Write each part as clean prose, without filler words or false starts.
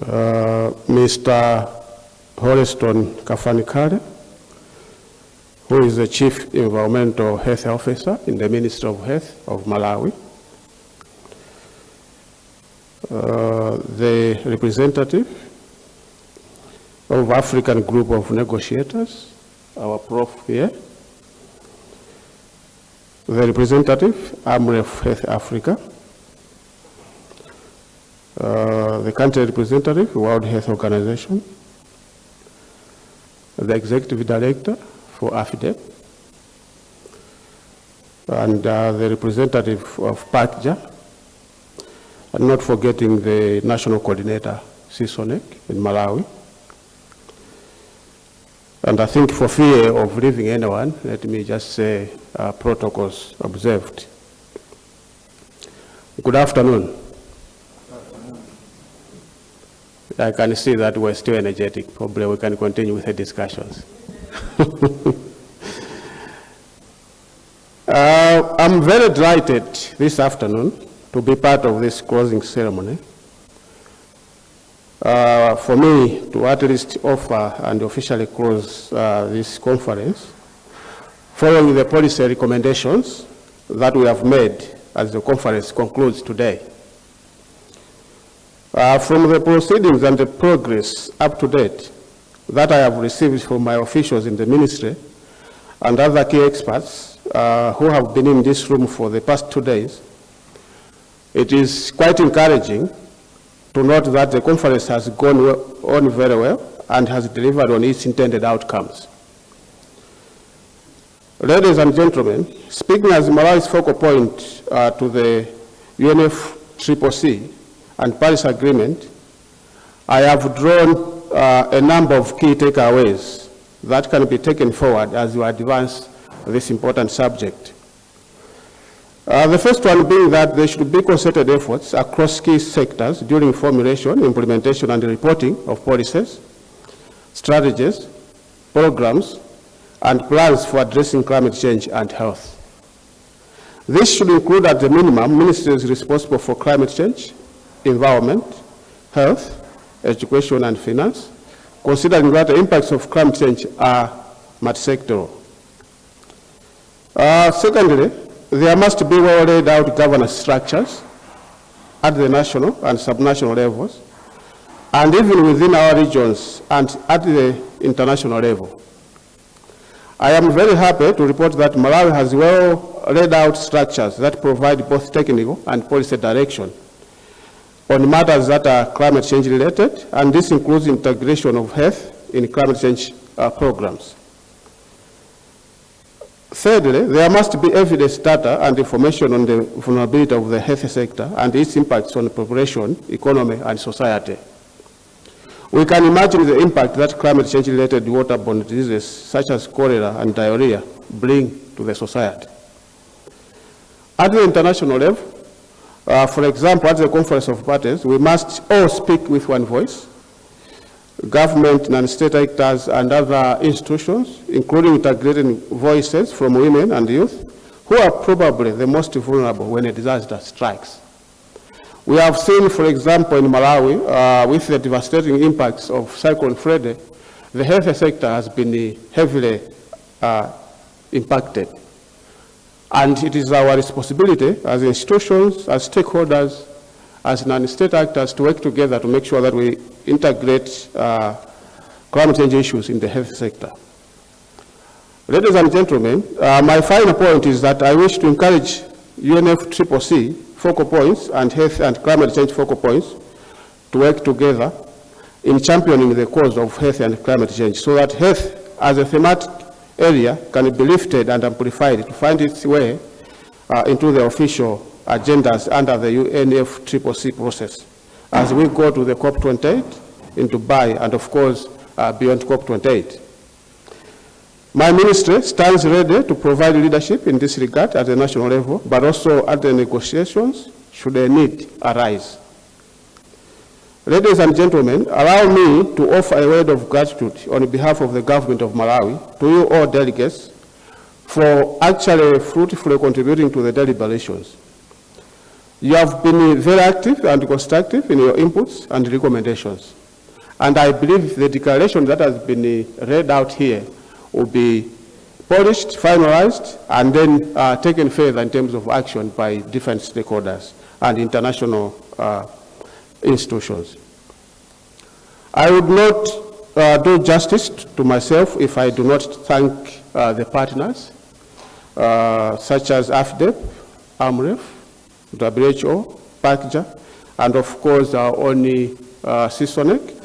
Mr. Holston Kafanikale, who is the Chief Environmental Health Officer in the Ministry of Health of Malawi. The representative of African Group of Negotiators, our prof here. The representative, AMREF Health Africa. The country representative, World Health Organization. The executive director for AFIDEP. And the representative of PACJA. And not forgetting the national coordinator, CISONEC in Malawi. And I think for fear of leaving anyone, let me just say protocols observed. Good afternoon. I can see that we're still energetic. Probably we can continue with the discussions. I'm very delighted this afternoon to be part of this closing ceremony. For me to at least offer and officially close this conference, following the policy recommendations that we have made as the conference concludes today. From the proceedings and the progress up to date that I have received from my officials in the ministry and other key experts who have been in this room for the past 2 days, it is quite encouraging to note that the conference has gone on very well and has delivered on its intended outcomes. Ladies and gentlemen, speaking as Malawi's focal point to the UNFCCC and Paris Agreement, I have drawn a number of key takeaways that can be taken forward as we advance this important subject. The first one being that there should be concerted efforts across key sectors during formulation, implementation, and reporting of policies, strategies, programs, and plans for addressing climate change and health. This should include, at the minimum, ministries responsible for climate change, environment, health, education, and finance, considering that the impacts of climate change are multi-sectoral. Secondly, there must be well laid out governance structures at the national and subnational levels, and even within our regions and at the international level. I am very happy to report that Malawi has well laid out structures that provide both technical and policy direction on matters that are climate change related, and this includes integration of health in climate change programs. Thirdly, there must be evidence data and information on the vulnerability of the health sector and its impacts on the population, economy, and society. We can imagine the impact that climate change-related waterborne diseases such as cholera and diarrhea bring to the society. At the international level, for example, at the Conference of Parties, we must all speak with one voice. Government and state actors and other institutions, including integrating voices from women and youth, who are probably the most vulnerable when a disaster strikes. We have seen, for example, in Malawi, with the devastating impacts of Cyclone Freddy, the health sector has been heavily impacted. And it is our responsibility as institutions, as stakeholders, as non-state actors to work together to make sure that we integrate climate change issues in the health sector. Ladies and gentlemen, my final point is that I wish to encourage UNFCCC focal points and health and climate change focal points to work together in championing the cause of health and climate change so that health as a thematic area can be lifted and amplified to find its way into the official agendas under the UNFCCC process as we go to the COP28 in Dubai and, of course, beyond COP28. My ministry stands ready to provide leadership in this regard at the national level, but also at the negotiations should a need arise. Ladies and gentlemen, allow me to offer a word of gratitude on behalf of the government of Malawi to you all delegates for actually fruitfully contributing to the deliberations. You have been very active and constructive in your inputs and recommendations. And I believe the declaration that has been read out here will be polished, finalized, and then taken further in terms of action by different stakeholders and international institutions. I would not do justice to myself if I do not thank the partners, such as AFDEP, AMREF, WHO, PACJA, and of course our only CISONEC,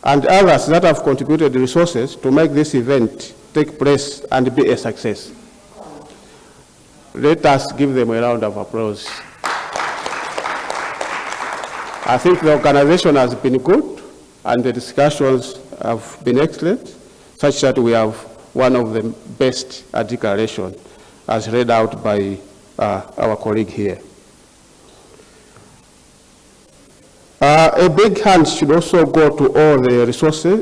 and others that have contributed resources to make this event take place and be a success. Let us give them a round of applause. I think the organization has been good and the discussions have been excellent, such that we have one of the best declarations as read out by our colleague here. A big hand should also go to all the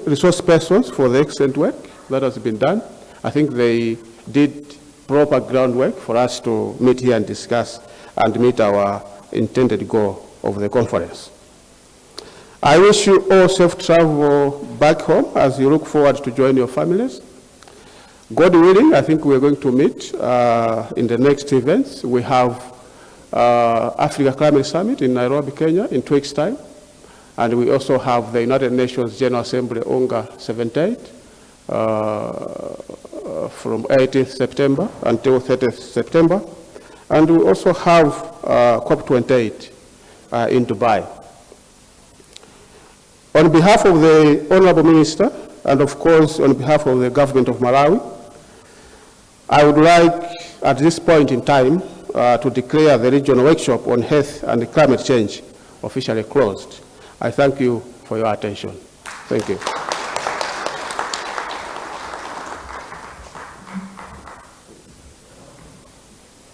resource persons for the excellent work that has been done. I think they did proper groundwork for us to meet here and discuss and meet our intended goal of the conference. I wish you all safe travel back home as you look forward to join your families. God willing, I think we're going to meet in the next events. We have Africa Climate Summit in Nairobi, Kenya in 2 weeks' time. And we also have the United Nations General Assembly UNGA 78 from 18th September until 30th September. And we also have COP28 in Dubai. On behalf of the Honorable Minister, and of course on behalf of the government of Malawi, I would like at this point in time to declare the regional workshop on health and climate change officially closed. I thank you for your attention. Thank you.